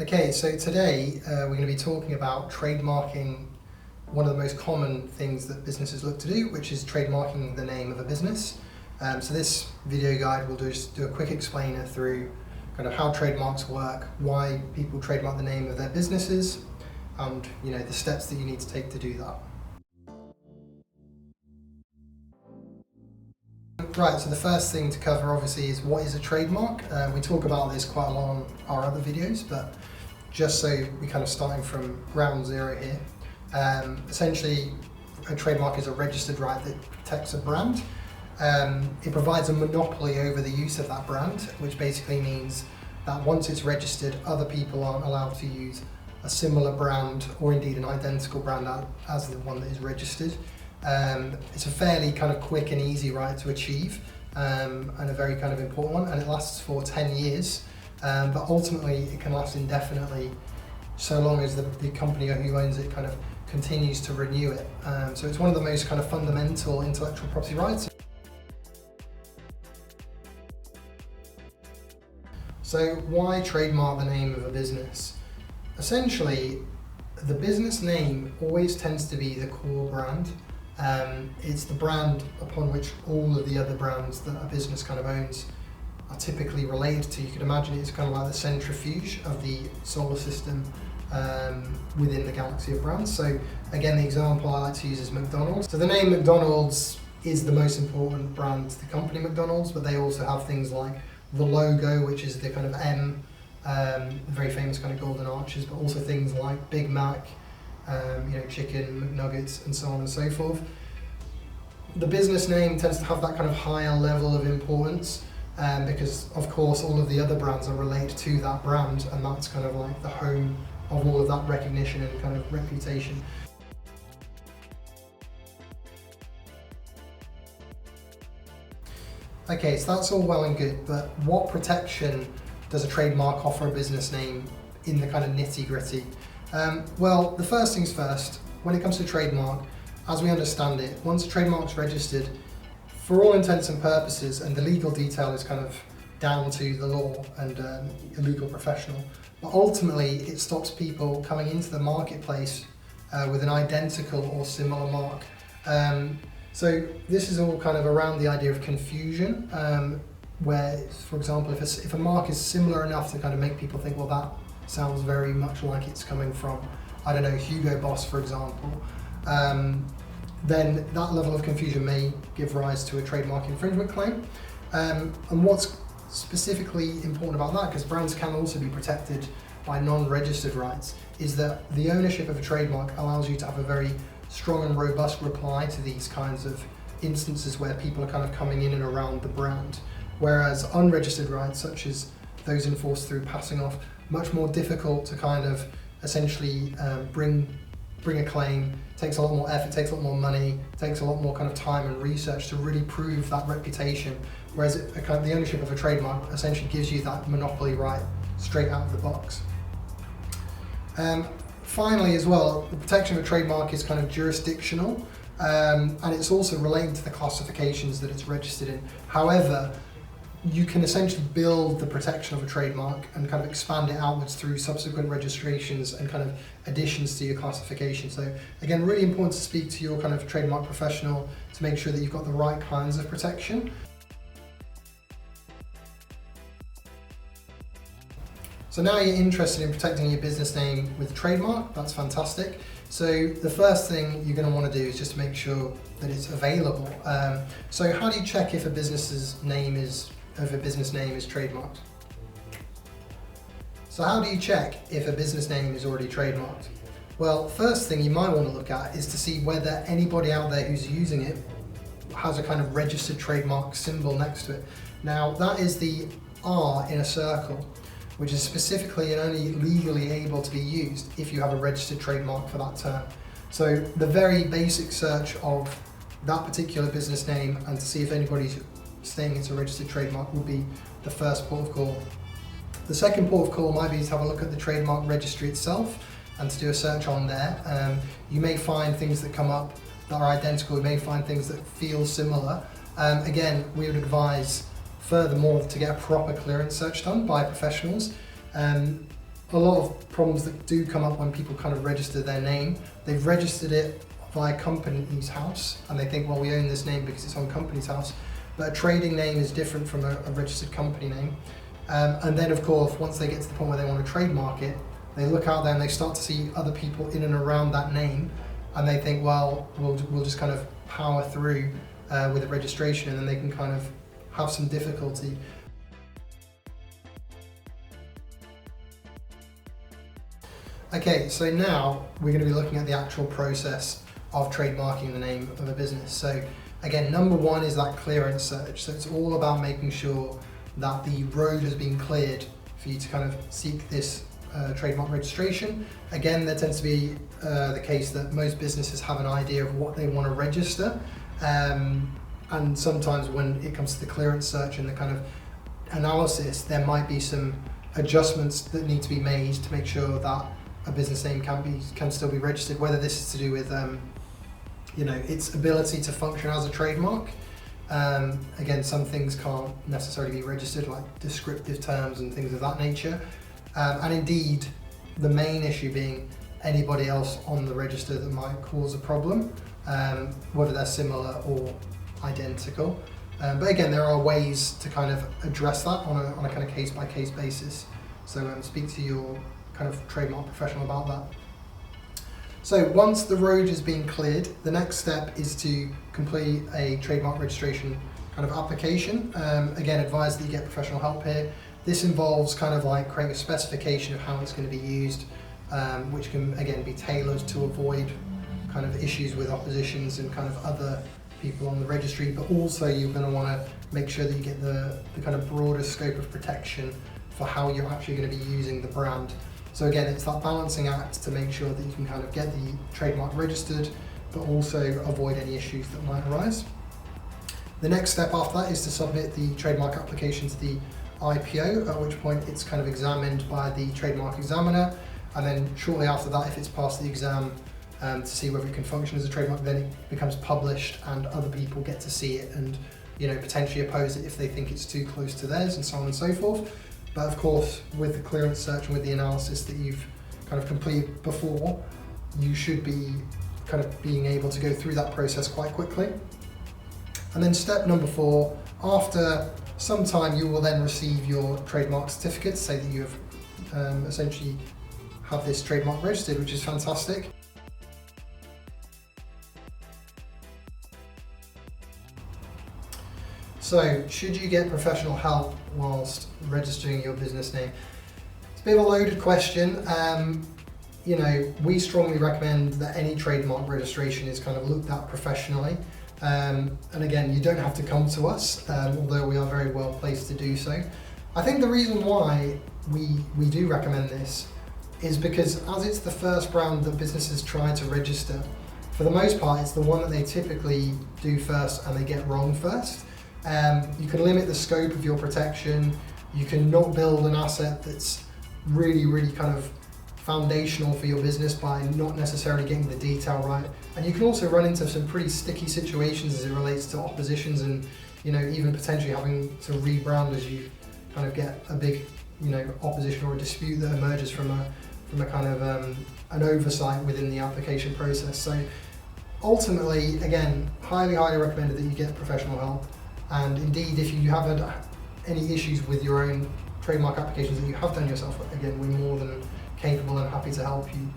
Okay, so today we're going to be talking about trademarking one of the most common things that businesses look to do, which is trademarking the name of a business. So this video guide will just do a quick explainer through kind of how trademarks work, why people trademark the name of their businesses, and the steps that you need to take to do that. Right, so the first thing to cover obviously is what is a trademark. We talk about this quite a lot on our other videos, but just so we're kind of starting from ground zero here. Essentially, a trademark is a registered right that protects a brand. It provides a monopoly over the use of that brand, which basically means that once it's registered, other people aren't allowed to use a similar brand or indeed an identical brand as the one that is registered. It's a fairly kind of quick and easy right to achieve, and a very kind of important one, and it lasts for 10 years. But ultimately it can last indefinitely so long as the company who owns it kind of continues to renew it. So it's one of the most kind of fundamental intellectual property rights. So why trademark the name of a business? Essentially, the business name always tends to be the core brand. It's the brand upon which all of the other brands that a business kind of owns are typically related to. You could imagine it's kind of like the centrifuge of the solar system within the galaxy of brands. So again, the example I like to use is McDonald's. So the name McDonald's is the most important brand to the company McDonald's, but they also have things like the logo, which is the kind of M, the very famous kind of golden arches, but also things like Big Mac, chicken, McNuggets, and so on and so forth. The business name tends to have that kind of higher level of importance because, of course, all of the other brands are related to that brand, and that's kind of like the home of all of that recognition and kind of reputation. Okay, so that's all well and good, but what protection does a trademark offer a business name in the kind of nitty-gritty? Well, the first things first, when it comes to trademark, as we understand it, once a trademark's registered, for all intents and purposes, and the legal detail is kind of down to the law and a legal professional, but ultimately it stops people coming into the marketplace with an identical or similar mark. So this is all kind of around the idea of confusion, where, for example, if a mark is similar enough to kind of make people think, well, that sounds very much like it's coming from, I don't know, Hugo Boss, for example, then that level of confusion may give rise to a trademark infringement claim. And what's specifically important about that, because brands can also be protected by non-registered rights, is that the ownership of a trademark allows you to have a very strong and robust reply to these kinds of instances where people are kind of coming in and around the brand. Whereas unregistered rights, such as those enforced through passing off, much more difficult to kind of essentially bring a claim, takes a lot more effort, takes a lot more money, takes a lot more kind of time and research to really prove that reputation, whereas the ownership of a trademark essentially gives you that monopoly right straight out of the box. Finally as well, the protection of a trademark is kind of jurisdictional, and it's also related to the classifications that it's registered in. However, you can essentially build the protection of a trademark and kind of expand it outwards through subsequent registrations and kind of additions to your classification. So again, really important to speak to your kind of trademark professional to make sure that you've got the right kinds of protection. So now you're interested in protecting your business name with a trademark, that's fantastic. So the first thing you're going to want to do is just make sure that it's available. So how do you check if a business name is trademarked? So how do you check if a business name is already trademarked? Well, first thing you might want to look at is to see whether anybody out there who's using it has a kind of registered trademark symbol next to it. Now that is the R in a circle, which is specifically and only legally able to be used if you have a registered trademark for that term. So the very basic search of that particular business name and to see if anybody's saying it's a registered trademark would be the first port of call. The second port of call might be to have a look at the trademark registry itself and to do a search on there. You may find things that come up that are identical, you may find things that feel similar. Again, we would advise furthermore to get a proper clearance search done by professionals. a lot of problems that do come up when people kind of register their name. They've registered it via company's house and they think, well, we own this name because it's on company's house, but a trading name is different from a registered company name. And then of course, once they get to the point where they want to trademark it, they look out there and they start to see other people in and around that name, and they think, well, we'll just kind of power through with the registration, and then they can kind of have some difficulty. Okay, so now we're going to be looking at the actual process of trademarking the name of a business. So again, number one is that clearance search. So it's all about making sure that the road has been cleared for you to kind of seek this trademark registration. Again, there tends to be the case that most businesses have an idea of what they want to register, and sometimes when it comes to the clearance search and the kind of analysis, there might be some adjustments that need to be made to make sure that a business name can still be registered, whether this is to do with its ability to function as a trademark. Again, some things can't necessarily be registered, like descriptive terms and things of that nature. And indeed, the main issue being anybody else on the register that might cause a problem, whether they're similar or identical. But again, there are ways to kind of address that on a kind of case-by-case basis. So speak to your kind of trademark professional about that. So once the road has been cleared, the next step is to complete a trademark registration kind of application. Again, advise that you get professional help here. This involves kind of like creating a specification of how it's going to be used, which can again be tailored to avoid kind of issues with oppositions and kind of other people on the registry, but also you're going to want to make sure that you get the kind of broader scope of protection for how you're actually going to be using the brand. So again, it's that balancing act to make sure that you can kind of get the trademark registered, but also avoid any issues that might arise. The next step after that is to submit the trademark application to the IPO, at which point it's kind of examined by the trademark examiner, and then shortly after that, if it's passed the exam to see whether it can function as a trademark, then it becomes published and other people get to see it and potentially oppose it if they think it's too close to theirs, and so on and so forth. But of course, with the clearance search and with the analysis that you've kind of completed before, you should be kind of being able to go through that process quite quickly. And then step number 4, after some time you will then receive your trademark certificate to say that you have essentially have this trademark registered, which is fantastic. So, should you get professional help whilst registering your business name? It's a bit of a loaded question. We strongly recommend that any trademark registration is kind of looked at professionally. And again, you don't have to come to us, although we are very well placed to do so. I think the reason why we do recommend this is because as it's the first brand that businesses try to register, for the most part, it's the one that they typically do first and they get wrong first. You can limit the scope of your protection. You can not build an asset that's really, really kind of foundational for your business by not necessarily getting the detail right. And you can also run into some pretty sticky situations as it relates to oppositions and, even potentially having to rebrand as you kind of get a big, opposition or a dispute that emerges from a kind of an oversight within the application process. So ultimately, again, highly, highly recommended that you get professional help. And indeed, if you have had any issues with your own trademark applications that you have done yourself, again, we're more than capable and happy to help you.